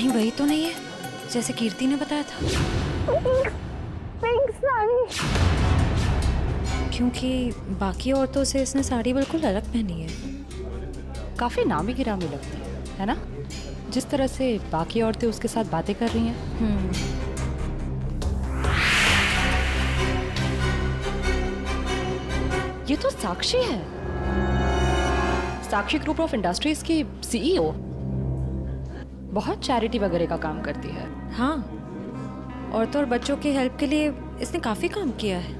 कहीं वही तो नहीं है जैसे कीर्ति ने बताया था? पिंक साड़ी। क्योंकि बाकी औरतों से इसने साड़ी बिल्कुल अलग पहनी है। काफी नामी गिरामी लगती है ना, जिस तरह से बाकी औरतें उसके साथ बातें कर रही हैं। ये तो साक्षी है, साक्षी ग्रुप ऑफ इंडस्ट्रीज की सीईओ। बहुत चैरिटी वगैरह का काम करती है। हाँ, औरतों और बच्चों की हेल्प के लिए इसने काफी काम किया है।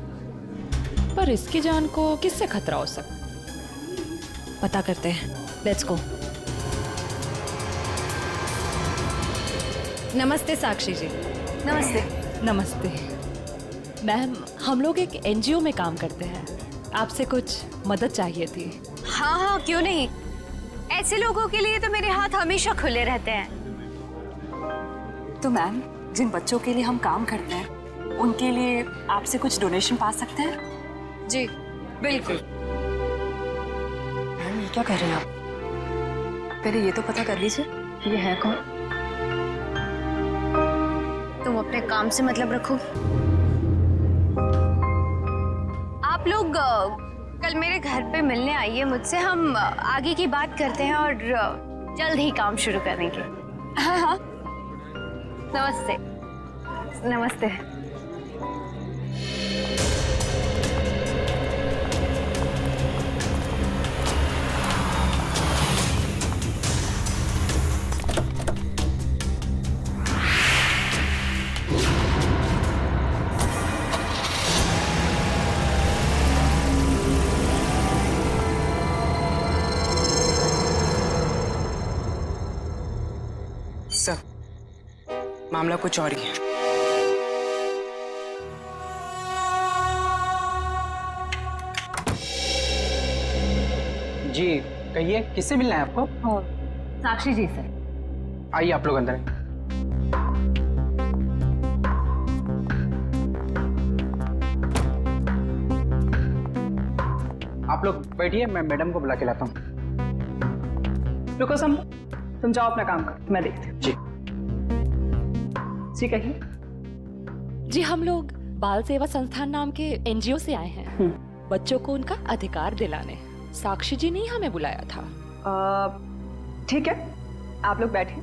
पर इसकी जान को किससे खतरा हो सकता? पता करते हैं, लेट्स गो। नमस्ते साक्षी जी। नमस्ते। नमस्ते मैम, हम लोग एक एनजीओ में काम करते हैं, आपसे कुछ मदद चाहिए थी। हाँ हाँ, क्यों नहीं। ऐसे लोगों के लिए तो मेरे हाथ हमेशा खुले रहते हैं। तो मैम, जिन बच्चों के लिए हम काम करते हैं उनके लिए आपसे कुछ डोनेशन पा सकते हैं? जी बिल्कुल। मैम, ये क्या कर रहे हैं आप? पहले ये तो पता कर लीजिए कि ये है कौन। तुम अपने काम से मतलब रखो। आप लोग कल मेरे घर पे मिलने आइए मुझसे, हम आगे की बात करते हैं और जल्द ही काम शुरू करेंगे। हाँ हाँ, नमस्ते। नमस्ते। सर, मामला कुछ और ही है। जी कहिए, किससे मिलना है आपको? साक्षी जी से। आइए आप लोग अंदर आइए। आप लोग बैठिए, मैं मैडम को बुला के लाता हूँ। रुको सम, तुम जाओ अपना काम कर, मैं देखती हूँ। जी जी कहिए। जी, हम लोग बाल सेवा संस्थान नाम के एनजीओ से आए हैं, बच्चों को उनका अधिकार दिलाने। साक्षी जी ने ही हमें बुलाया था। ठीक है, आप लोग बैठिए।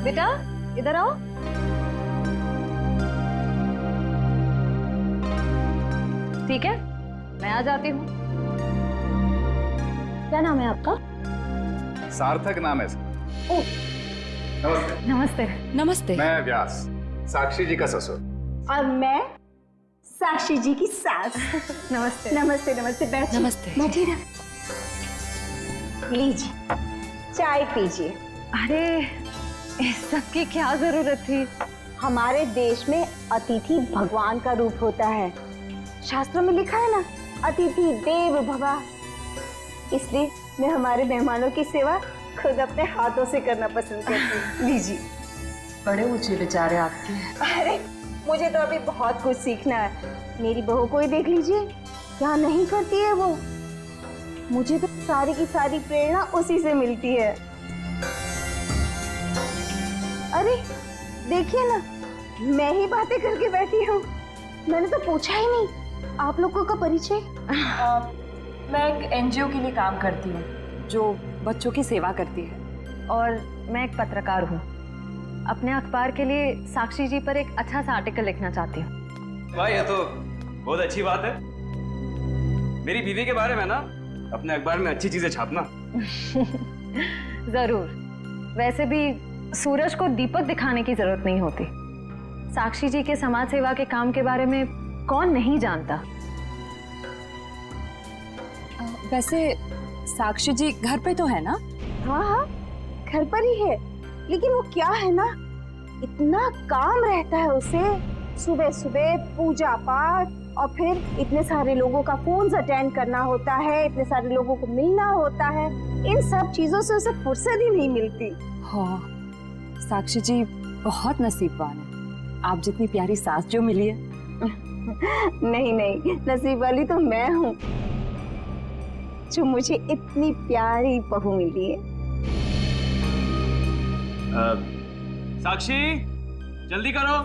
बेटा इधर आओ। ठीक है, मैं आ जाती हूँ। क्या नाम है आपका? सार्थक नाम है। ओह, नमस्ते। नमस्ते। नमस्ते। मैं व्यास, साक्षी जी का ससुर। और मैं साक्षी जी की सास। नमस्ते। नमस्ते नमस्ते, बैठिए। नमस्ते। बैठिए ना, लीजिए चाय पीजिए। अरे इस सब की क्या जरूरत थी? हमारे देश में अतिथि भगवान का रूप होता है। शास्त्रों में लिखा है ना, अतिथि देव भव। इसलिए मैं हमारे मेहमानों की सेवा खुद अपने हाथों से करना पसंद करती हूँ। लीजिए। बड़े ऊंचे विचार है आपके। अरे मुझे तो अभी बहुत कुछ सीखना है। मेरी बहू को ही देख लीजिए, क्या नहीं करती है वो। मुझे तो सारी की सारी प्रेरणा उसी से मिलती है। अरे देखिए ना, मैं ही बातें करके बैठी हूँ। मैंने तो पूछा ही नहीं आप लोगों का परिचय। मैं एक एनजीओ के लिए काम करती हूँ जो बच्चों की सेवा करती है। और मैं एक पत्रकार हूँ, अपने अखबार के लिए साक्षी जी पर एक अच्छा सा आर्टिकल लिखना चाहती हूँ। वाह, ये तो बहुत अच्छी बात है। मेरी बीवी के बारे में ना अपने अखबार में अच्छी चीजें छापना। जरूर। वैसे भी सूरज को दीपक दिखाने की जरूरत नहीं होती। साक्षी जी के समाज सेवा के काम के बारे में कौन नहीं जानता। वैसे साक्षी जी घर पे तो है ना? हाँ हाँ, घर पर ही है। लेकिन वो क्या है ना, इतना काम रहता है उसे। सुबह सुबह पूजा पाठ और फिर इतने सारे लोगों का फोन अटेंड करना होता है, इतने सारे लोगों को मिलना होता है। इन सब चीजों से उसे फुर्सत ही नहीं मिलती। हाँ, साक्षी जी बहुत नसीबवान है। आप जितनी प्यारी सास जो मिली है। नहीं नहीं, नसीब वाली तो मैं हूँ जो मुझे इतनी प्यारी बहू मिली है। साक्षी जल्दी करो।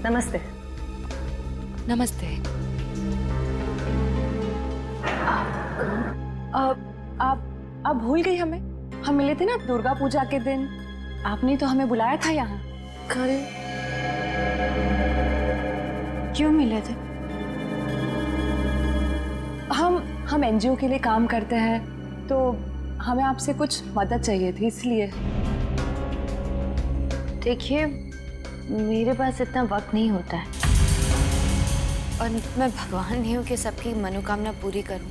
नमस्ते। नमस्ते। आप भूल गई हमें? हम मिले थे ना दुर्गा पूजा के दिन, आपने तो हमें बुलाया था यहाँ। कल क्यों मिले थे? हम एनजीओ के लिए काम करते हैं, तो हमें आपसे कुछ मदद चाहिए थी, इसलिए। देखिए, मेरे पास इतना वक्त नहीं होता है और मैं भगवान नहीं हूँ कि सबकी मनोकामना पूरी करूं।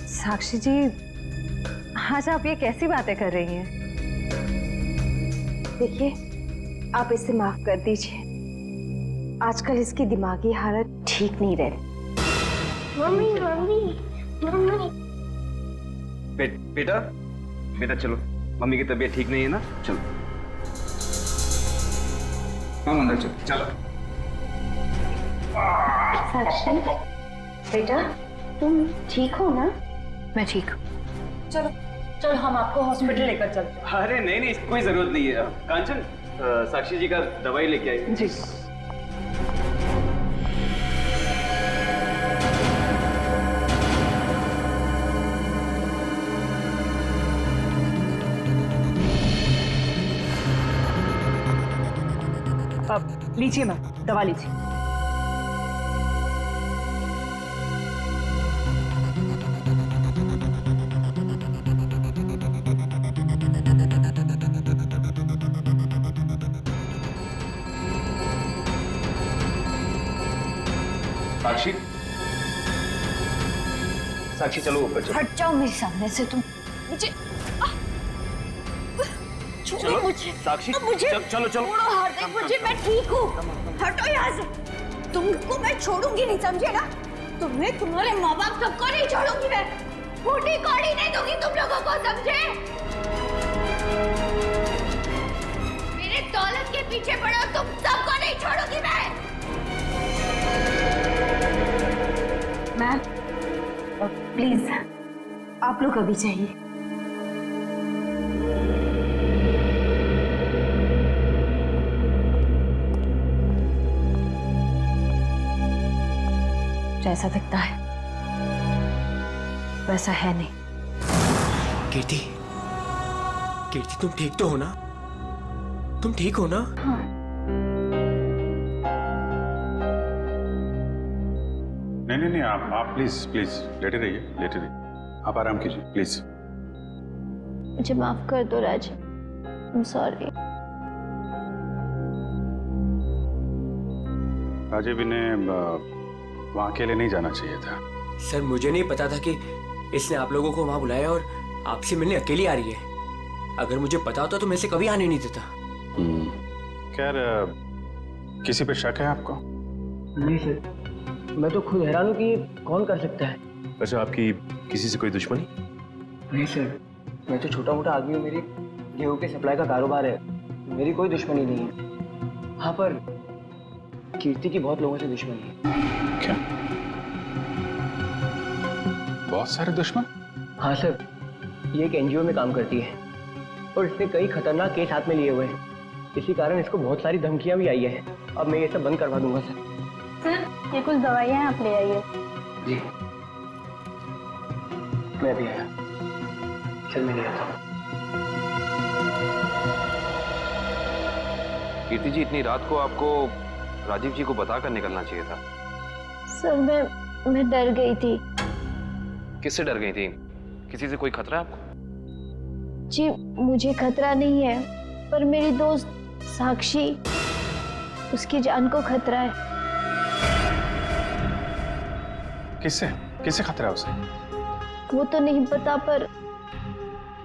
साक्षी जी, आज आप ये कैसी बातें कर रही हैं? देखिए, आप इसे माफ कर दीजिए। आजकल इसकी दिमागी हालत ठीक नहीं रहती। Mummy mummy mummy. बेटा बेटा चलो, मम्मी की तबीयत ठीक नहीं है ना, चलो हम अंदर चलो। साक्षी बेटा, तुम ठीक हो ना? मैं ठीक हूँ। चलो हम आपको हॉस्पिटल लेकर चलते हैं। अरे नहीं नहीं, इसकी कोई जरूरत नहीं है। कांचन, साक्षी जी का दवाई लेके आई। जी। अब लीजिए मैम, दवा लीजिए। साक्षी साक्षी चलो ऊपर चलो। हट जाओ मेरे सामने से तुम। मुझे चलो मुझे साक्षी, मुझे चलो चलो। छोड़ो हार्दिक, मुझे, मैं ठीक हूँ। हटो यहाँ से। तुमको मैं छोड़ूंगी नहीं, समझे ना? तुम्हें, तुम्हारे माँ बाप सबको नहीं छोड़ूंगी मैं। फूटी कौड़ी नहीं दूंगी तुम लोगों को, समझे? मेरे दौलत के पीछे पड़ो, तुम सबको नहीं छोड़ूंगी मैं। मैम प्लीज, आप लोग अभी चाहिए। जैसा दिखता है वैसा है नहीं। कीर्ति, कीर्ति तुम ठीक तो हो ना? तुम ठीक हो ना? हाँ। नहीं, आप प्लीज प्लीज लेटे रहिए, लेटे रहिए। आप आराम कीजिए प्लीज। मुझे माफ कर दो राज, आई एम सॉरी। राजीव, इन्हें वहाँ अकेले नहीं जाना चाहिए था। सर मुझे नहीं पता था कि इसने आप लोगों को वहां बुलाया और आपसे मिलने अकेली आ रही है। अगर मुझे पता होता तो मैं इसे कभी आने नहीं देता। खैर, किसी पे शक है आपको? नहीं सर, मैं तो खुद हैरान हूँ कि कौन कर सकता है। वैसे आपकी किसी से कोई दुश्मनी? नहीं सर, मैं तो छोटा मोटा आदमी हूँ, मेरी गेहूं के सप्लाई का कारोबार है, मेरी कोई दुश्मनी नहीं है। हाँ, पर कीर्ति की बहुत लोगों से दुश्मनी है। क्या? बहुत सारे दुश्मन? हाँ सर, ये एक एनजीओ में काम करती है और इसने कई खतरनाक केस हाथ में लिए हुए हैं। इसी कारण इसको बहुत सारी धमकियां भी आई है। अब मैं ये सब बंद करवा दूंगा सर। सर, ये कुछ दवाइयाँ आप ले आइए। जी, मैं भी आया। चल मैं ले आता हूँ। कीर्ति जी, इतनी रात को आपको राजीव जी को बताकर निकलना चाहिए था। सर, मैं डर गई थी। किससे डर गई थी? किसी से कोई खतरा है आपको? जी, मुझे खतरा नहीं है, पर मेरी दोस्त साक्षी, उसकी जान को खतरा है। किससे? किससे खतरा है उसे? वो तो नहीं पता, पर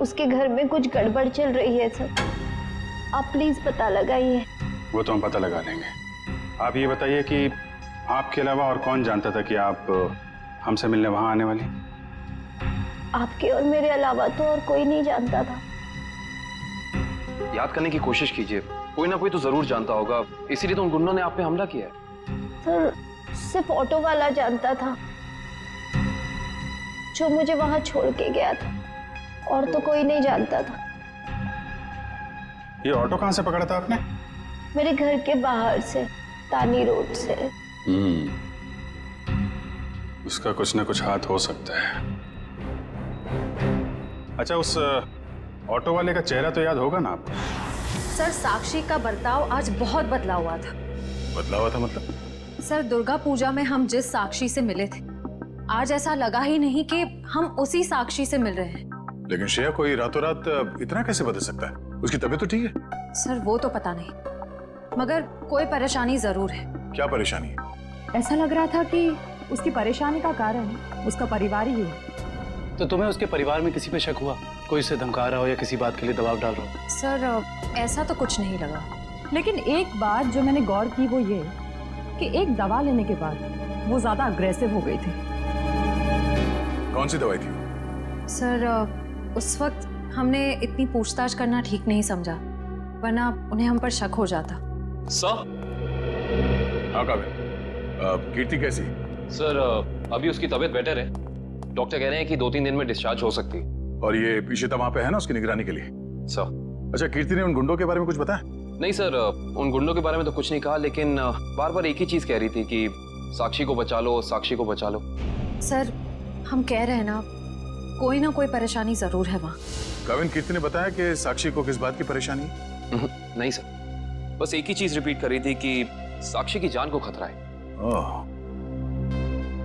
उसके घर में कुछ गड़बड़ चल रही है सर। आप प्लीज पता लगाइए। वो तो हम पता लगा लेंगे। आप ये बताइए कि आपके अलावा और कौन जानता था कि आप हमसे मिलने वहां आने वाली? आपके और मेरे अलावा तो और कोई नहीं जानता था। याद करने की कोशिश कीजिए, कोई ना कोई तो जरूर जानता होगा, इसीलिए तो उन गुंडों ने आप पे हमला किया है। सर सिर्फ ऑटो वाला जानता था जो मुझे वहां छोड़ के गया था, और तो कोई नहीं जानता था। ये ऑटो कहाँ से पकड़ा था आपने? मेरे घर के बाहर से, तानी रोड से। उसका कुछ ना कुछ हाथ हो सकता है। अच्छा, उस ऑटो वाले का चेहरा तो याद होगा ना आपको? सर साक्षी का बर्ताव आज बहुत बदला हुआ था। बदला हुआ था मतलब? सर दुर्गा पूजा में हम जिस साक्षी से मिले थे, आज ऐसा लगा ही नहीं कि हम उसी साक्षी से मिल रहे हैं। लेकिन श्रेया, कोई रातों रात इतना कैसे बदल सकता है? उसकी तबीयत तो ठीक है। सर वो तो पता नहीं, मगर कोई परेशानी जरूर है। क्या परेशानी है? ऐसा लग रहा था कि उसकी परेशानी का कारण उसका परिवार ही है। तो तुम्हें उसके परिवार में किसी पे शक हुआ? कोई उसे धमका रहा हो या किसी बात के लिए दबाव डाल रहा हो? सर ऐसा तो कुछ नहीं लगा। लेकिन एक बात जो मैंने गौर की वो ये कि एक दवा लेने के बाद वो ज्यादा अग्रेसिव हो गई थी। कौन सी दवाई थी? सर उस वक्त हमने इतनी पूछताछ करना ठीक नहीं समझा, वरना उन्हें हम पर शक हो जाता। सर? हाँ काबिल, कीर्ति कैसी? सर अभी उसकी तबीयत बेटर है। डॉक्टर कह रहे हैं कि 2-3 दिन में डिस्चार्ज हो सकती है। और ये इशिता वहां पे है ना उसकी निगरानी के लिए? सर। अच्छा, कीर्ति ने उन गुंडों के बारे में कुछ बताया? नहीं सर, उन गुंडों के बारे में तो कुछ नहीं कहा, लेकिन बार बार एक ही चीज कह रही थी कि साक्षी को बचा लो, साक्षी को बचा लो। सर हम कह रहे हैं ना, कोई ना कोई परेशानी जरूर है वहाँ। काबिल, कीर्ति ने बताया कि साक्षी को किस बात की परेशानी है? नहीं सर, बस एक ही चीज रिपीट कर रही थी कि साक्षी की जान को खतरा है। ओह,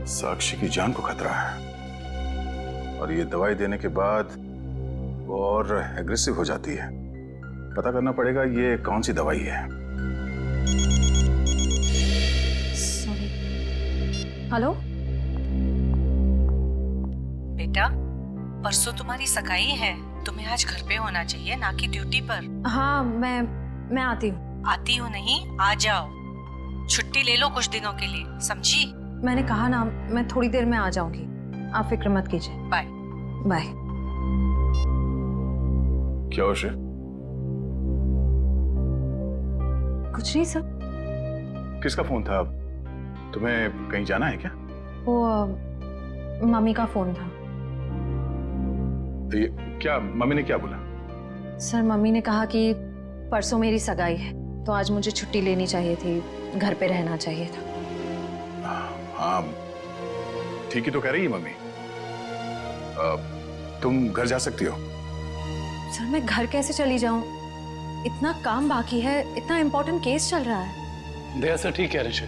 साक्षी की जान को खतरा है। और ये दवाई देने के बाद वो और एग्रेसिव हो जाती है। पता करना पड़ेगा ये कौन सी दवाई है। सॉरी। हेलो बेटा, परसों तुम्हारी सगाई है, तुम्हें आज घर पे होना चाहिए, ना कि ड्यूटी पर। हाँ मैं आती हूँ। आती हूँ नहीं, आ जाओ। छुट्टी ले लो कुछ दिनों के लिए, समझी? मैंने कहा ना, मैं थोड़ी देर में आ जाऊंगी, आप फिक्र मत कीजिए। Bye bye. क्या हो श्रेया? कुछ नहीं सर। किसका फोन था? तुम्हें कहीं जाना है क्या? वो मम्मी का फोन था। तो ये क्या, मम्मी ने क्या बोला? सर मम्मी ने कहा कि परसों मेरी सगाई है, तो आज मुझे छुट्टी लेनी चाहिए थी, घर पे रहना चाहिए था। हाँ ठीक ही तो कह रही है मम्मी। तुम घर जा सकती हो। सर मैं घर कैसे चली जाऊं? इतना काम बाकी है, इतना इम्पोर्टेंट केस चल रहा है। दया सर ठीक कह रहे थे,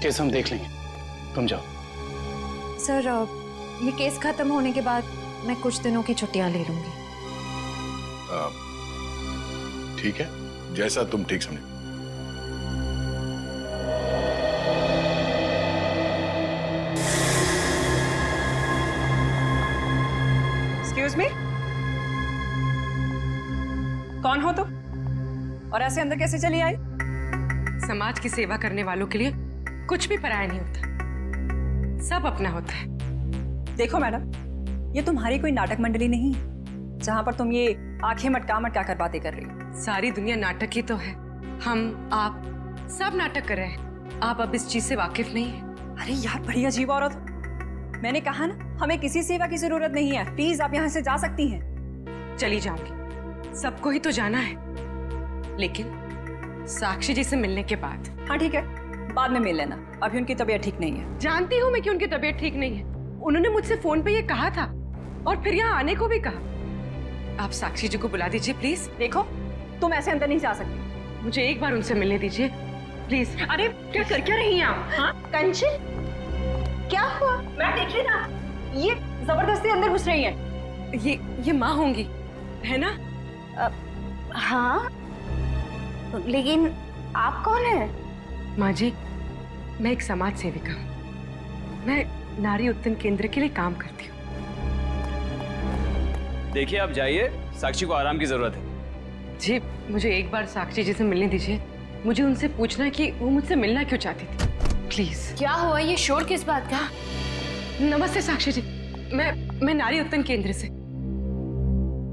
केस हम देख लेंगे, तुम जाओ। सर ये केस खत्म होने के बाद मैं कुछ दिनों की छुट्टियां ले लूंगी। ठीक है, जैसा तुम ठीक समझो। एक्सक्यूज मी, कौन हो तुम और ऐसे अंदर कैसे चली आई? समाज की सेवा करने वालों के लिए कुछ भी पराया नहीं होता, सब अपना होता है। देखो मैडम, ये तुम्हारी कोई नाटक मंडली नहीं है जहां पर तुम ये आंखें मटका मटका कर बातें कर रही हो। सारी दुनिया नाटक ही तो है, हम आप सब नाटक कर रहे हैं। आप अब इस चीज से वाकिफ नहीं है। अरे यार बड़ी अजीब औरत हो। मैंने कहा ना, हमें किसी सेवा की जरूरत नहीं है, प्लीज आप यहाँ से जा सकती हैं। चली जाऊंगी, सबको ही तो जाना है, लेकिन साक्षी जी से मिलने के बाद। हाँ ठीक है, बाद में मिल लेना, अभी उनकी तबीयत ठीक नहीं है। जानती हूँ मैं कि उनकी तबीयत ठीक नहीं है, उन्होंने मुझसे फोन पे ये कहा था और फिर यहाँ आने को भी कहा। आप साक्षी जी को बुला दीजिए प्लीज। देखो तुम ऐसे अंदर नहीं जा सकती, मुझे एक बार उनसे मिलने दीजिए प्लीज। अरे क्या कर क्या रही हैं आप? हाँ कंचन, क्या हुआ? मैं देखिए ना, ये जबरदस्ती अंदर घुस रही है। ये माँ होंगी, है ना? हाँ, लेकिन आप कौन है? माँ जी, मैं एक समाज सेविका हूँ, मैं नारी उत्थान केंद्र के लिए काम करती हूँ। देखिए आप जाइए, साक्षी को आराम की जरूरत है। जी मुझे एक बार साक्षी जी से मिलने दीजिए। मुझे उनसे पूछना है कि वो मुझसे मिलना क्यों चाहती थी। प्लीज। क्या हुआ? ये शोर किस बात का? नमस्ते साक्षी जी, मैं नारी उत्पन्न केंद्र से,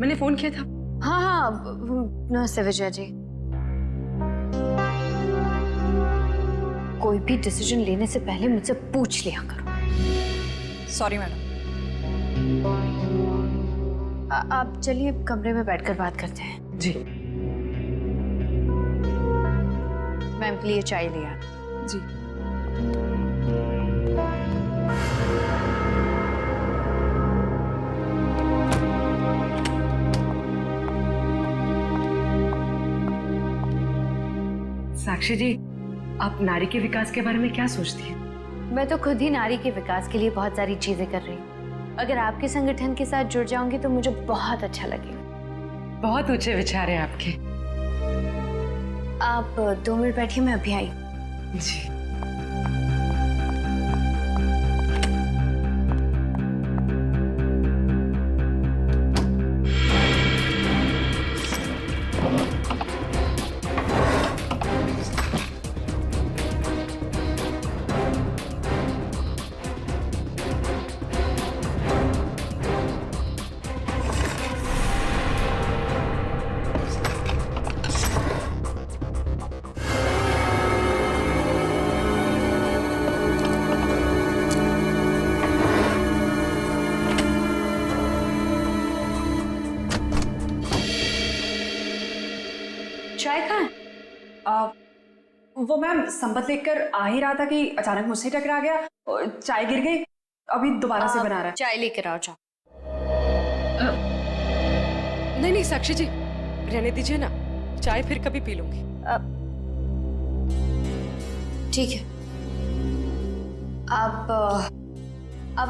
मैंने फोन किया था। हाँ, नमस्ते विजया जी। कोई भी डिसीजन लेने से पहले मुझसे पूछ लिया करो। Sorry madam. आप चलिए कमरे में बैठकर बात करते हैं। जी। मैम के लिए चाय लिया। जी। साक्षी जी, आप नारी के विकास के बारे में क्या सोचती हैं? मैं तो खुद ही नारी के विकास के लिए बहुत सारी चीजें कर रही हूँ। अगर आपके संगठन के साथ जुड़ जाऊंगी तो मुझे बहुत अच्छा लगेगा। बहुत ऊंचे विचार हैं आपके। आप 2 मिनट बैठिए, मैं अभी आई। जी। चाय कहाँ? वो मैम संपत लेकर आ ही रहा था कि अचानक मुझसे टकरा गया और चाय गिर गई। अभी दोबारा से बना रहा है। चाय लेकर आओ। जाओ। नहीं साक्षी जी, रहने दीजिए ना, चाय फिर कभी पी लूंगी। ठीक है। आप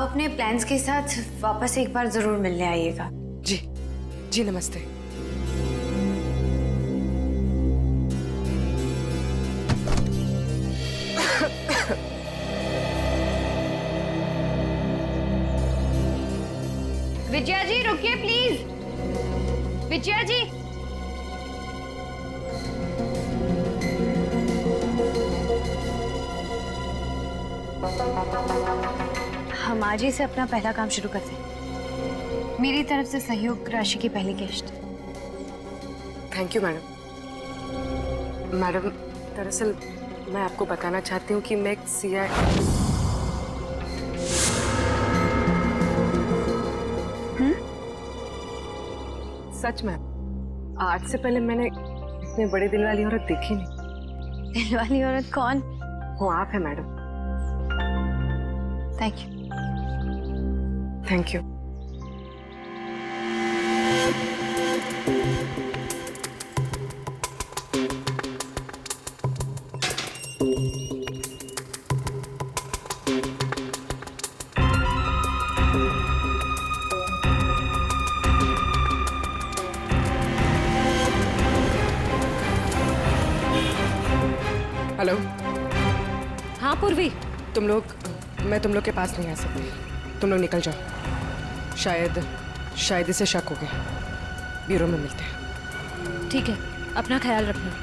अपने प्लान्स के साथ वापस एक बार जरूर मिलने आइएगा। जी जी, नमस्ते। विजया जी रुकिए प्लीज। विजया जी, हम आज ही से अपना पहला काम शुरू करते हैं। मेरी तरफ से सहयोग राशि की पहली किश्त। Thank you madam. मैडम, दरअसल मैं आपको बताना चाहती हूँ कि मैं एक CI। सच में आज से पहले मैंने इतने बड़े दिल वाली औरत देखी नहीं। दिल वाली औरत कौन? वो आप है madam. Thank you. Thank you. Hello. हाँ पूर्वी। मैं तुम लोग के पास नहीं आ सकती। तुम लोग निकल जाओ। शायद इसे शक हो गया। ब्यूरो में मिलते हैं। ठीक है, अपना ख्याल रखना।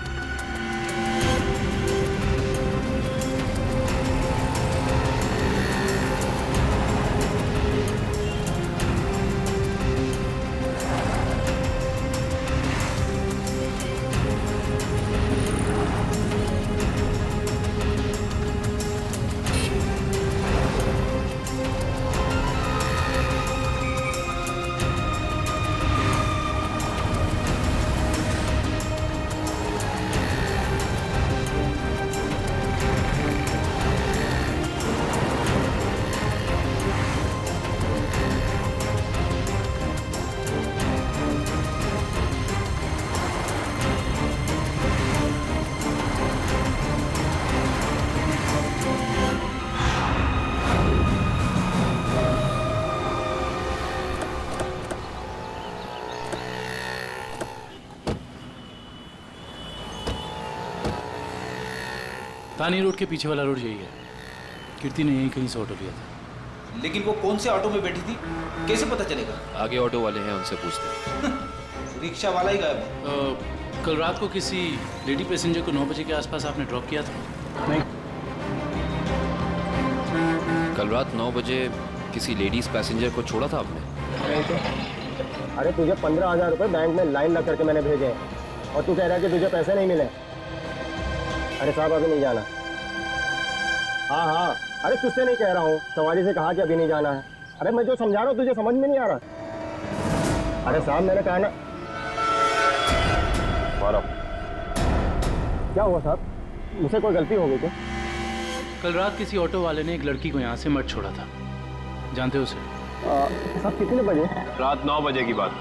तानी रोड के पीछे वाला रोड यही है। कीर्ति ने यहीं कहीं से ऑटो लिया था। लेकिन वो कौन से ऑटो में बैठी थी, कैसे पता चलेगा? आगे ऑटो वाले हैं, उनसे पूछते हैं। रिक्शा वाला ही गायब है। कल रात को किसी लेडी पैसेंजर को 9 बजे के आसपास आपने ड्रॉप किया था? नहीं। कल रात 9 बजे किसी लेडीज पैसेंजर को छोड़ा था आपने? नहीं तो। अरे तुझे 15,000 रुपये बैंक में लाइन लग करके मैंने भेजे हैं और तू कह रहा है कि तुझे पैसे नहीं मिले। अरे साहब अभी नहीं जाना। हाँ हाँ, अरे तुझसे नहीं कह रहा हूँ, सवारी से कहा कि अभी नहीं जाना है। अरे मैं जो समझा रहा हूँ तुझे समझ में नहीं आ रहा। अरे साहब मैंने कहा ना। क्या हुआ साहब, मुझसे कोई गलती हो गई क्या? कल रात किसी ऑटो वाले ने एक लड़की को यहाँ से मत छोड़ा था, जानते हो उसे? साहब कितने बजे? रात 9 बजे की बात।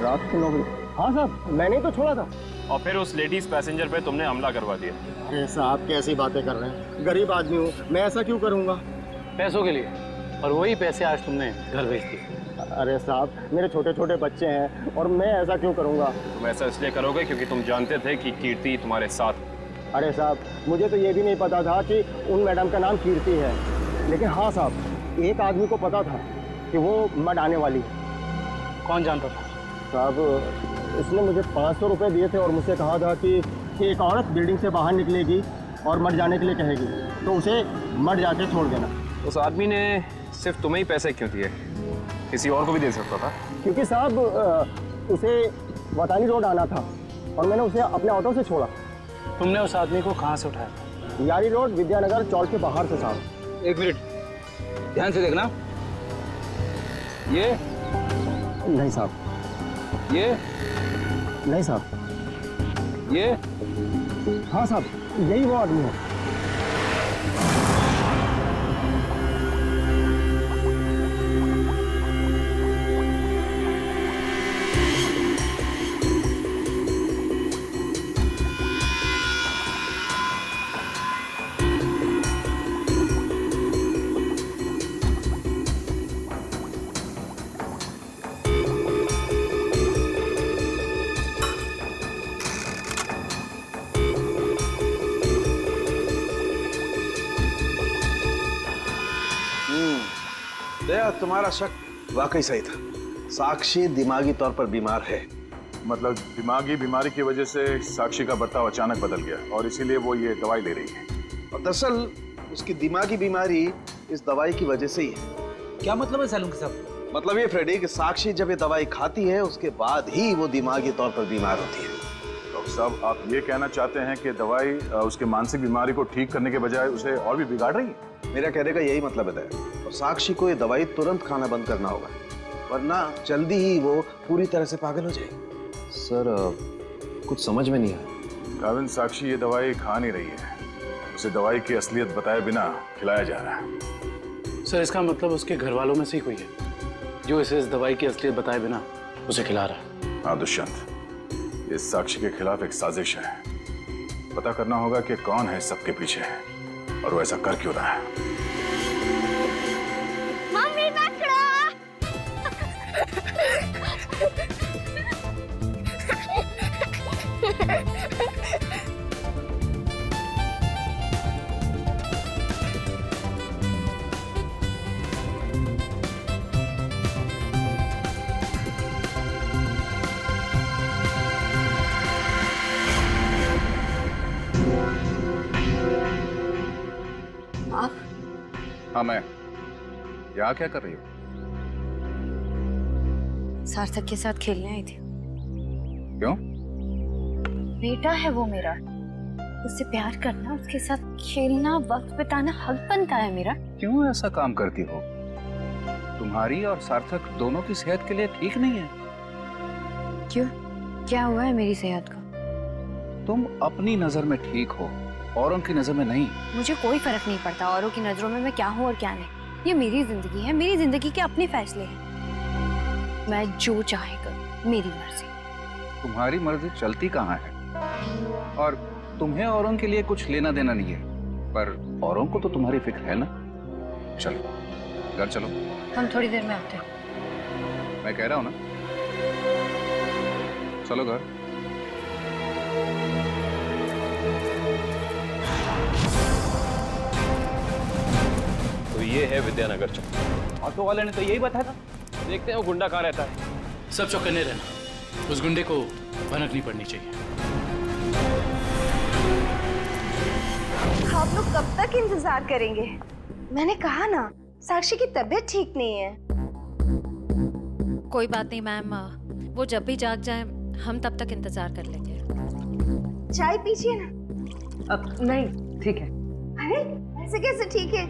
रात के 9 बजे? हाँ साहब मैंने ही तो छोड़ा था। और फिर उस लेडीज पैसेंजर पे तुमने हमला करवा दिया। अरे साहब कैसी बातें कर रहे हैं, गरीब आदमी हूँ मैं, ऐसा क्यों करूँगा? पैसों के लिए, और वही पैसे आज तुमने घर भेज दिए। अरे साहब मेरे छोटे छोटे बच्चे हैं और मैं ऐसा क्यों करूँगा? तुम ऐसा इसलिए करोगे क्योंकि तुम जानते थे कि कीर्ति तुम्हारे साथ। अरे साहब मुझे तो ये भी नहीं पता था कि उन मैडम का नाम कीर्ति है, लेकिन हाँ साहब एक आदमी को पता था कि वो मड आने वाली है। कौन जानता था? साहब उसने मुझे 500 रुपये दिए थे और मुझसे कहा था कि एक औरत बिल्डिंग से बाहर निकलेगी और मड जाने के लिए कहेगी तो उसे मड जाके छोड़ देना। उस आदमी ने सिर्फ तुम्हें ही पैसे क्यों दिए, किसी और को भी दे सकता था? क्योंकि साहब उसे वतानी रोड आना था और मैंने उसे अपने ऑटो से छोड़ा। तुमने उस आदमी को कहाँ से उठाया? यारी रोड विद्यानगर चौक के बाहर से साहब। एक मिनट ध्यान से देखना। ये नहीं साहब। ये नहीं साहब। ये हाँ साहब यही वो आदमी है। दया तुम्हारा शक वाकई सही था, साक्षी दिमागी तौर पर बीमार है। मतलब दिमागी बीमारी की वजह से साक्षी का बर्ताव अचानक बदल गया और इसीलिए वो ये दवाई ले रही है। और दरअसल उसकी दिमागी बीमारी इस दवाई की वजह से ही है। क्या मतलब है सालून साहब? मतलब ये फ्रेडी कि साक्षी जब ये दवाई खाती है उसके बाद ही वो दिमागी तौर पर बीमार होती है। डॉक्टर साहब आप ये कहना चाहते हैं कि दवाई उसके मानसिक बीमारी को ठीक करने के बजाय उसे और भी बिगाड़ रही है? मेरा कहने का यही मतलब है और साक्षी को ये दवाई तुरंत खाना बंद करना होगा, वरना जल्दी ही वो पूरी तरह से पागल हो जाएगी। सर कुछ समझ में नहीं आया। काविन साक्षी ये दवाई खा नहीं रही है, उसे दवाई की असलियत बताए बिना खिलाया जा रहा है। सर इसका मतलब उसके घर वालों में से ही कोई है जो इसे इस दवाई की असलियत बताए बिना उसे खिला रहा है। हाँ दुष्यंत, ये साक्षी के खिलाफ एक साजिश है। पता करना होगा कि कौन है सबके पीछे और वो ऐसा कर क्यों रहा है। मम्मी पकड़ो। आप? हाँ मैं। यहाँ क्या कर रही हो? सार्थक के साथ खेलने आई थी। क्यों? बेटा है वो मेरा, उससे प्यार करना, उसके साथ खेलना, वक्त बिताना हक बनता है मेरा। क्यों ऐसा काम करती हो? तुम्हारी और सार्थक दोनों की सेहत के लिए ठीक नहीं है। क्यों? क्या हुआ है मेरी सेहत को? तुम अपनी नजर में ठीक हो, औरों की नजर में नहीं। मुझे कोई फर्क नहीं पड़ता औरों की नजरों में मैं क्या हूँ और क्या नहीं। ये मेरी जिंदगी है, मेरी जिंदगी के अपने फैसले हैं। मैं जो चाहे करूं, मेरी मर्जी। तुम्हारी मर्जी चलती कहाँ है? और तुम्हें औरों के लिए कुछ लेना देना नहीं है, पर औरों को तो तुम्हारी फिक्र है ना। चलो घर चलो। हम थोड़ी देर में आते हैं। मैं कह रहा हूँ ना, चलो घर। तो ये है विद्यानगर चौक। ऑटो वाले ने तो यही बताया था। देखते हैं वो गुंडा कहाँ रहता है। सब चौकन्ने रहना, उस गुंडे को भनक नहीं पड़नी चाहिए। आप लोग कब तक इंतजार करेंगे? मैंने कहा ना, साक्षी की तबीयत ठीक नहीं है। कोई बात नहीं मैम, वो जब भी जाग जाए हम तब तक इंतजार कर लेंगे। चाय पीजिए ना। अब नहीं, ठीक है। अरे ऐसे कैसे ठीक है?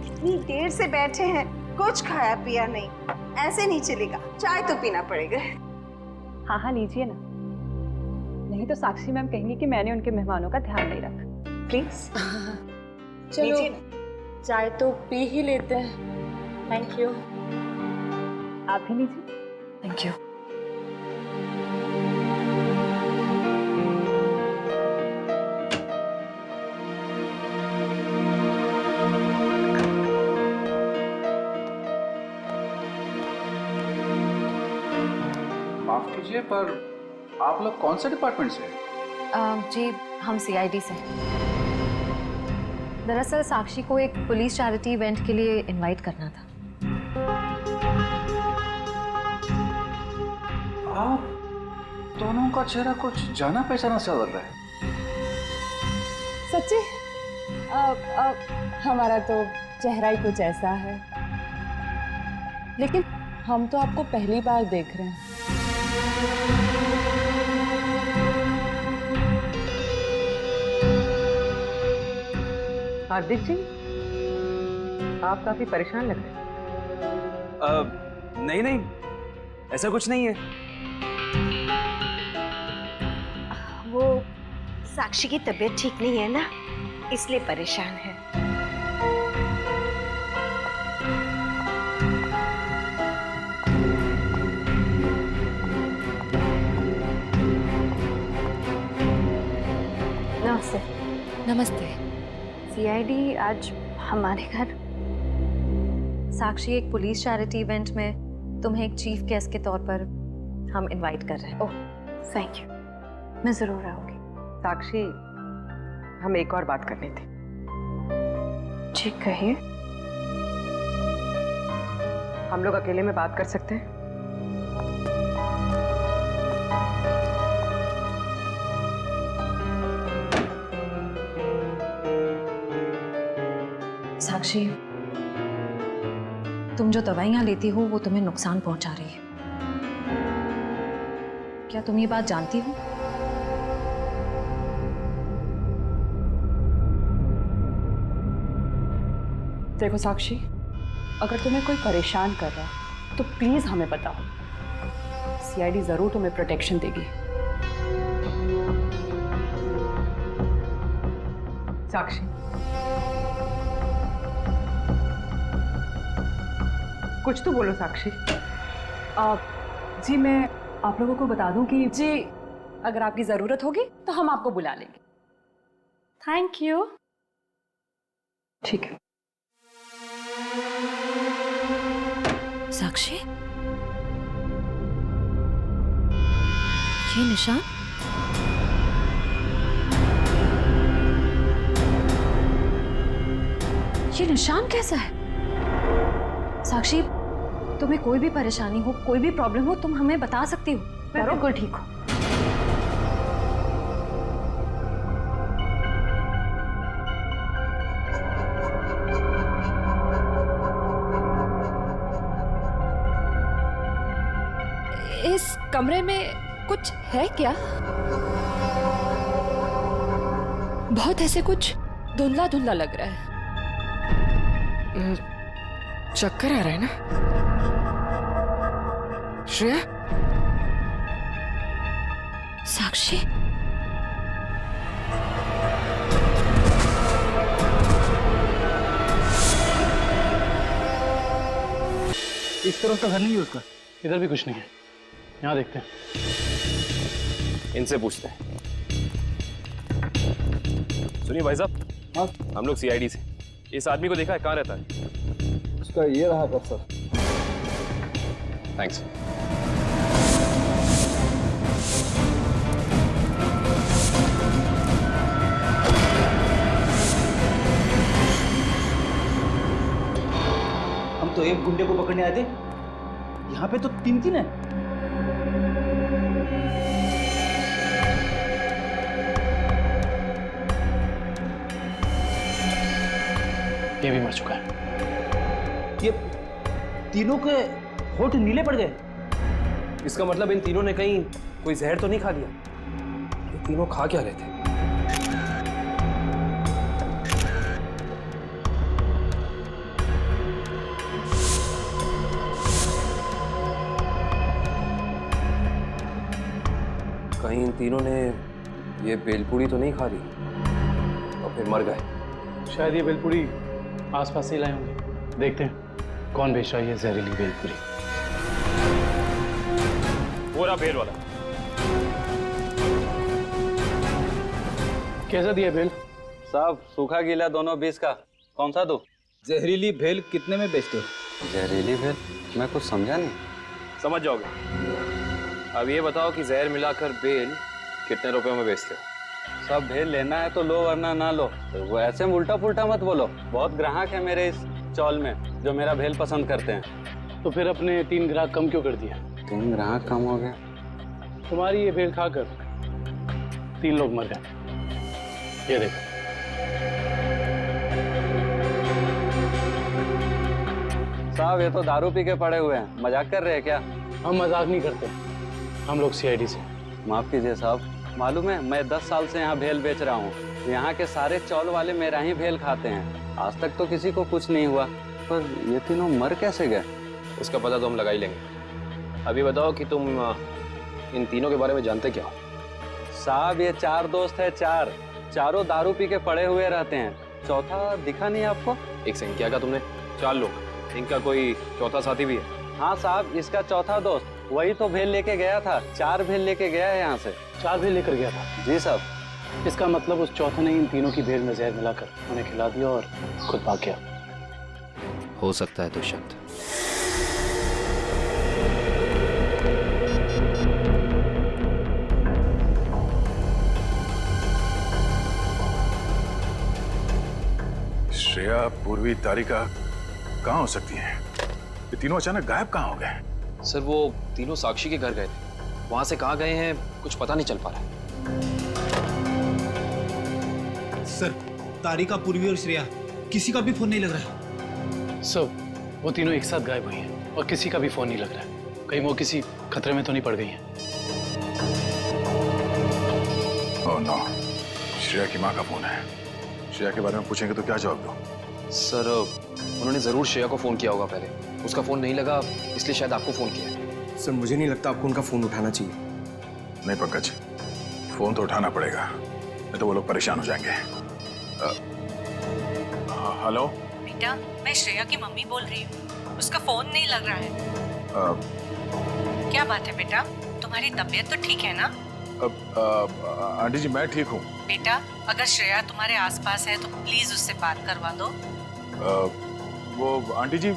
इतनी देर से बैठे हैं, कुछ खाया पिया नहीं, ऐसे नहीं चलेगा, चाय तो पीना पड़ेगा। हाँ हाँ लीजिए ना, नहीं तो साक्षी मैम कहेंगी कि मैंने उनके मेहमानों का ध्यान नहीं रखा। प्लीज चलो चाय तो पी ही लेते हैं। Thank you. आप भी लीजिए। Thank you. माफ कीजिए, पर आप लोग कौन से डिपार्टमेंट से हैं? जी हम सीआईडी से हैं। दरअसल साक्षी को एक पुलिस चैरिटी इवेंट के लिए इनवाइट करना था। आप दोनों का चेहरा कुछ जाना पहचाना सा लग रहा है। सच्ची? हमारा तो चेहरा ही कुछ ऐसा है, लेकिन हम तो आपको पहली बार देख रहे हैं। हार्दिक जी, आप काफी परेशान लग रहे हैं। नहीं नहीं, ऐसा कुछ नहीं है। वो साक्षी की तबीयत ठीक नहीं है ना, इसलिए परेशान है। नमस्ते। नमस्ते। सीआईडी आज हमारे घर। साक्षी, एक पुलिस चैरिटी इवेंट में तुम्हें एक चीफ गेस्ट के तौर पर हम इनवाइट कर रहे हैं। ओह थैंक यू, मैं जरूर आऊंगी। साक्षी, हम एक और बात करनी थी। जी कहिए। हम लोग अकेले में बात कर सकते हैं? साक्षी, तुम जो दवाइयां लेती हो वो तुम्हें नुकसान पहुंचा रही है। क्या तुम ये बात जानती हो? देखो साक्षी, अगर तुम्हें कोई परेशान कर रहा है तो प्लीज हमें बताओ। सीआईडी जरूर तुम्हें प्रोटेक्शन देगी। साक्षी, कुछ तो बोलो साक्षी। जी मैं आप लोगों को बता दूं कि जी अगर आपकी जरूरत होगी तो हम आपको बुला लेंगे। Thank you. ठीक है। साक्षी, ये निशान? ये निशान कैसा है? साक्षी, तुम्हें कोई भी परेशानी हो, कोई भी प्रॉब्लम हो, तुम हमें बता सकती हो। मैं बिल्कुल ठीक हूँ। इस कमरे में कुछ है क्या? बहुत ऐसे कुछ धुंधला धुंधला लग रहा है। चक्कर आ रहा है ना श्रेया? साक्षी, इस तरफ का घर नहीं है उसका। इधर भी कुछ नहीं है, यहाँ देखते हैं। इनसे पूछते हैं। सुनिए भाई साहब, हाँ हम लोग सीआईडी से। इस आदमी को देखा है, कहाँ रहता है? उसका ये रहा कर सर। थैंक्स। हम तो एक गुंडे को पकड़ने आए थे, यहाँ पे तो तीन तीन है। ये भी मर चुका है। ये तीनों के होठ नीले पड़ गए। इसका मतलब इन तीनों ने कहीं कोई जहर तो नहीं खा लिया? ये तीनों खा क्या रहे थे? कहीं इन तीनों ने ये बेलपूरी तो नहीं खा ली और फिर मर गए? शायद ये बेलपूरी आसपास से लाए होंगे। देखते हैं कौन बेच रहा है ये जहरीली बेलपूरी। पूरा बेल वाला। कैसा दिया बेल? साहब सूखा गीला दोनों 20 का। कौन सा दो? जहरीली भेल कितने में बेचते हो? जहरीली भेल? मैं कुछ समझा नहीं। समझ जाओगे। अब ये बताओ कि जहर मिलाकर बेल कितने रुपयों में बेचते हो? सब भेल लेना है तो लो वरना ना लो। तो वो ऐसे उल्टा पुल्टा मत बोलो। बहुत ग्राहक है मेरे इस चौल में जो मेरा भेल पसंद करते हैं। तो फिर अपने 3 ग्राहक कम क्यों कर दिया? 3 ग्राहक कम हो गए? तुम्हारी ये भेल खाकर 3 लोग मर गए। ये देखो। साहब ये तो दारू पी के पड़े हुए हैं। मजाक कर रहे हैं क्या? हम मजाक नहीं करते, हम लोग सीआईडी से। माफ कीजिए साहब, मालूम है मैं 10 साल से यहाँ भेल बेच रहा हूँ। यहाँ के सारे चौल वाले मेरा ही भेल खाते हैं। आज तक तो किसी को कुछ नहीं हुआ, पर ये तीनों मर कैसे गए? उसका पता तो हम लगा ही लेंगे। अभी बताओ कि तुम इन तीनों के बारे में जानते क्या हो? साहब ये 4 दोस्त है। चारों दारू पी के पड़े हुए रहते हैं। चौथा दिखा नहीं आपको? एक सेकंड, क्या कहा तुमने? 4 लोग, इनका कोई चौथा साथी भी है? हाँ साहब, इसका चौथा दोस्त वही तो भेल लेके गया था। 4 भेल लेके गया है यहाँ से। 4 भेल लेकर गया था? जी साहब। इसका मतलब उस चौथे ने इन तीनों की भेल में जहर मिलाकर उन्हें खिला दिया और खुद भाग गया। हो सकता है तो शब्द। श्रेया, पूर्वी, तारिका कहाँ हो सकती हैं? ये तीनों अचानक गायब कहाँ हो गए? सर वो तीनों साक्षी के घर गए थे, वहां से कहाँ गए हैं कुछ पता नहीं चल पा रहा है। सर, तारिका, पूर्वी और श्रेया किसी का भी फोन नहीं लग रहा है। सर वो तीनों एक साथ गायब हुई हैं और किसी का भी फोन नहीं लग रहा है। कहीं वो किसी खतरे में तो नहीं पड़ गई हैं? ओह नो, श्रेया की माँ का फोन है। श्रेया के बारे में पूछेंगे तो क्या जवाब दो? सर उन्होंने जरूर श्रेया को फोन किया होगा पहले, उसका फोन नहीं लगा इसलिए शायद आपको फोन किया है। सर मुझे नहीं लगता आपको उनका फोन उठाना चाहिए। नहीं पंकज, फोन तो उठाना पड़ेगा, नहीं तो वो लोग परेशान हो जाएंगे। हेलो बेटा, मैं श्रेया की मम्मी बोल रही हूँ। उसका फोन नहीं लग रहा है। क्या बात है बेटा, तुम्हारी तबीयत तो ठीक है ना? आंटी जी मैं ठीक हूँ। बेटा अगर श्रेया तुम्हारे आसपास है तो प्लीज उससे बात करवा दो। वो आंटी जी,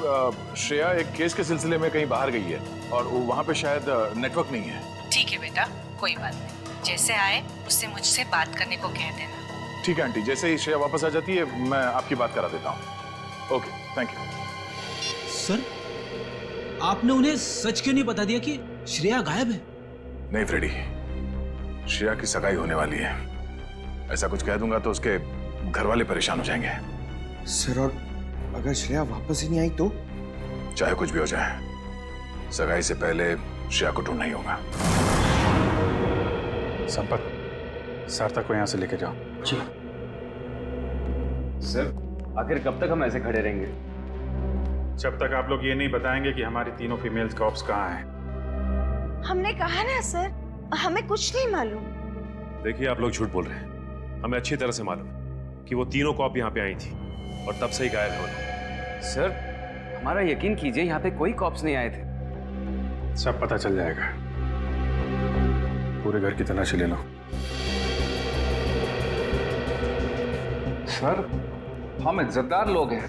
श्रेया एक केस के सिलसिले में कहीं बाहर गई है और वहाँ पे शायद नेटवर्क नहीं है। ठीक है बेटा, कोई बात नहीं, जैसे आए उससे मुझसे बात करने को कह देना। ठीक है आंटी, जैसे ही श्रेया वापस आ जाती है मैं आपकी बात करा देता हूँ। Okay, thank you. सर, आपने उन्हें सच क्यों नहीं बता दिया कि श्रेया गायब है? नहीं फ्रेडी, श्रेया की सगाई होने वाली है। ऐसा कुछ कह दूंगा तो उसके घर वाले परेशान हो जाएंगे। सर और अगर श्रेया वापस ही नहीं आई तो? चाहे कुछ भी हो जाए, सगाई से पहले श्रेया को ढूंढना ही होगा। संपत, सार्थक को यहाँ से लेके जाओ। जी सर, आखिर कब तक हम ऐसे खड़े रहेंगे? जब तक आप लोग ये नहीं बताएंगे कि हमारी तीनों फीमेल्स कॉप्स कहाँ हैं। हमने कहा ना सर, हमें कुछ नहीं मालूम। देखिए आप लोग झूठ बोल रहे हैं। हमें अच्छी तरह से मालूम कि वो तीनों कॉप यहाँ पे आई थी और तब से ही गायब है वो। सर हमारा यकीन कीजिए, यहाँ पे कोई कॉप्स नहीं आए थे। सब पता चल जाएगा, पूरे घर की तलाशी ले लो। सर हम इज्जतदार लोग हैं,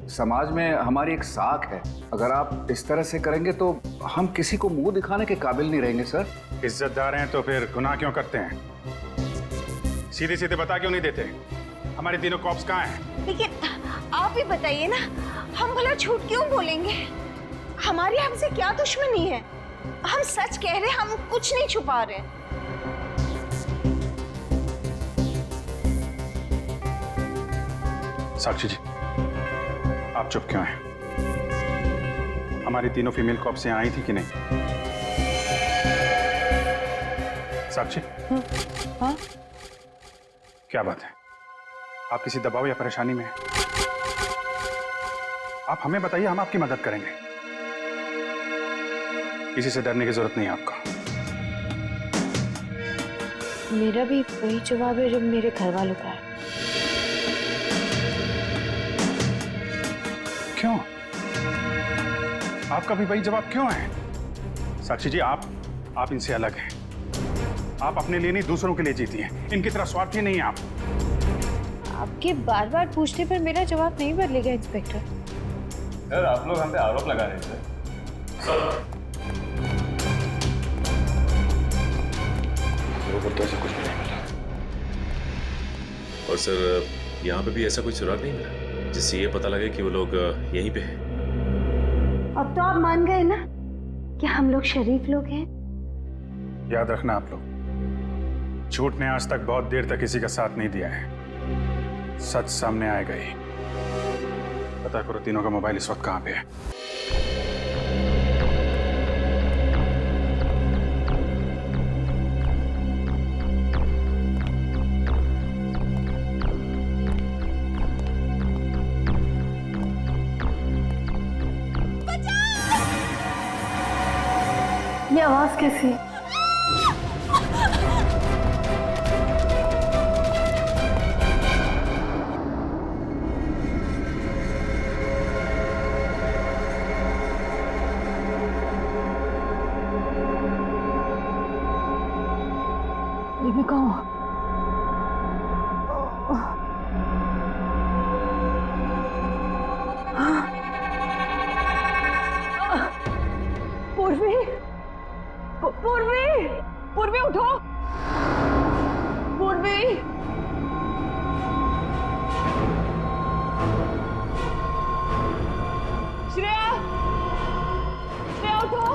समाज में हमारी एक साख है। अगर आप इस तरह से करेंगे तो हम किसी को मुंह दिखाने के काबिल नहीं रहेंगे। सर इज्जतदार हैं तो फिर गुनाह क्यों करते हैं? सीधे सीधे बता क्यों नहीं देते हमारी तीनों कॉप्स कहाँ हैं? लेकिन आप ही बताइए ना, हम भला झूठ क्यों बोलेंगे? हमारी हमसे क्या दुश्मनी है? हम सच कह रहे हैं, हम कुछ नहीं छुपा रहे। साक्षी जी, आप चुप क्यों हैं? हमारी तीनों फीमेल कॉप्स यहाँ आई थी कि नहीं? साक्षी? हाँ? क्या बात है? आप किसी दबाव या परेशानी में हैं? आप हमें बताइए, हम आपकी मदद करेंगे। किसी से डरने की जरूरत नहीं है आपको। मेरा भी वही जवाब है जो मेरे घर वालों का है। क्यों? आपका भी वही जवाब क्यों है? साक्षी जी, आप इनसे अलग हैं। आप अपने लिए नहीं, दूसरों के लिए जीती हैं। इनकी तरह स्वार्थी नहीं है आप। आपके बार बार पूछने पर मेरा जवाब नहीं बदलेगा इंस्पेक्टर। सर, आप लोग हम पे आरोप लगा रहे थे। मेरे को तो ऐसा कुछ भी नहीं मिला। और सर, यहाँ पे भी ऐसा कोई सुराग नहीं मिला जिससे ये पता लगे कि वो लोग यहीं पे हैं। अब तो आप मान गए ना कि हम लोग शरीफ लोग हैं। याद रखना आप लोग, झूठ ने आज तक बहुत देर तक किसी का साथ नहीं दिया है। सच सामने आएगा ही। पता करो तीनों का मोबाइल इस वक्त कहाँ पे है। ये आवाज कैसी? मैं कहूँ पूर्वी, पूर्वी, पूर्वी उठो, पूर्वी। श्रेया, श्रेया उठो।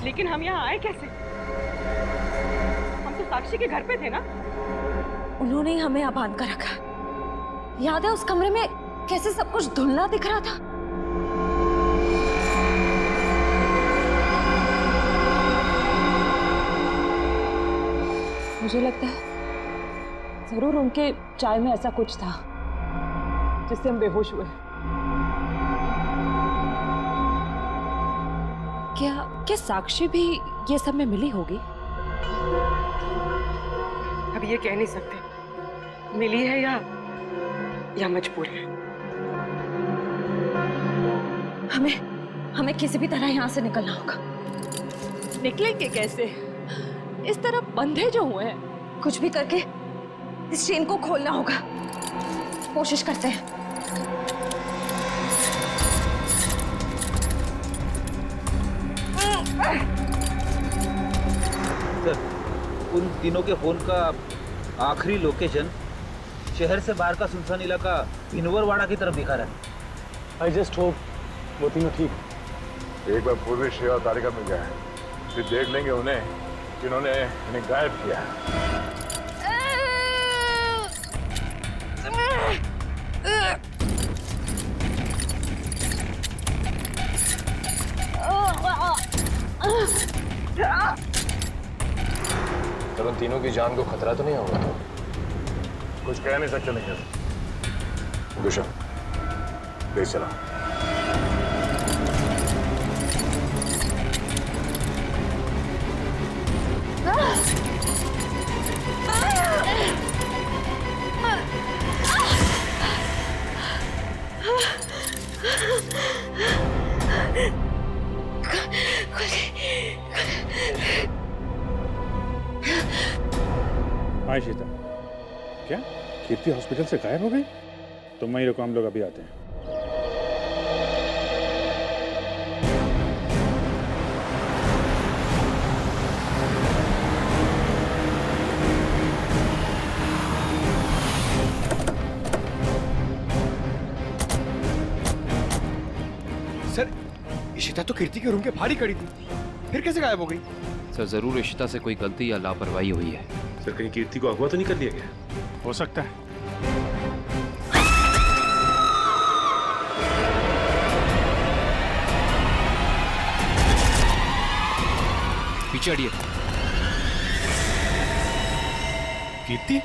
लेकिन हम यहाँ आए कैसे? हम तो साक्षी के घर पे थे ना? उन्होंने ही हमें यहाँ बांध कर रखा। याद है उस कमरे में कैसे सब कुछ धुंधला दिख रहा था? मुझे लगता है जरूर उनके चाय में ऐसा कुछ था जिससे हम बेहोश हुए। क्या साक्षी भी ये सब में मिली होगी? अब ये कह नहीं सकते मिली है या मजबूर है। हमें किसी भी तरह यहाँ से निकलना होगा। निकलेंगे कैसे? इस तरह बंधे जो हुए हैं। कुछ भी करके इस चेन को खोलना होगा। कोशिश करते हैं। सर, उन तीनों के फोन का आखिरी लोकेशन शहर से बाहर का सुनसान इलाका भिनवरवाड़ा की तरफ दिखा रहा है। आई जस्ट होप वो तीनों ठीक। एक बार पूर्वी श्रेया और तारिका मिल जाए, फिर देख लेंगे उन्हें जिन्होंने इन्हें गायब किया है। सर, उन तीनों की जान को खतरा तो नहीं होगा? कुछ कह नहीं सकते नहीं। दुष्यंत, तेज चला। हाँ शीता, क्या कीर्ति हॉस्पिटल से गायब हो गई? तुम वहीं रुको, हम लोग अभी आते हैं। सर, इशिता तो कीर्ति के रूम के बाहर ही खड़ी थी, फिर कैसे गायब हो गई? सर जरूर इशिता से कोई गलती या लापरवाही हुई है। सर कहीं कीर्ति को अगवा तो नहीं कर लिया गया? हो सकता है। पीछे हटिए। कीर्ति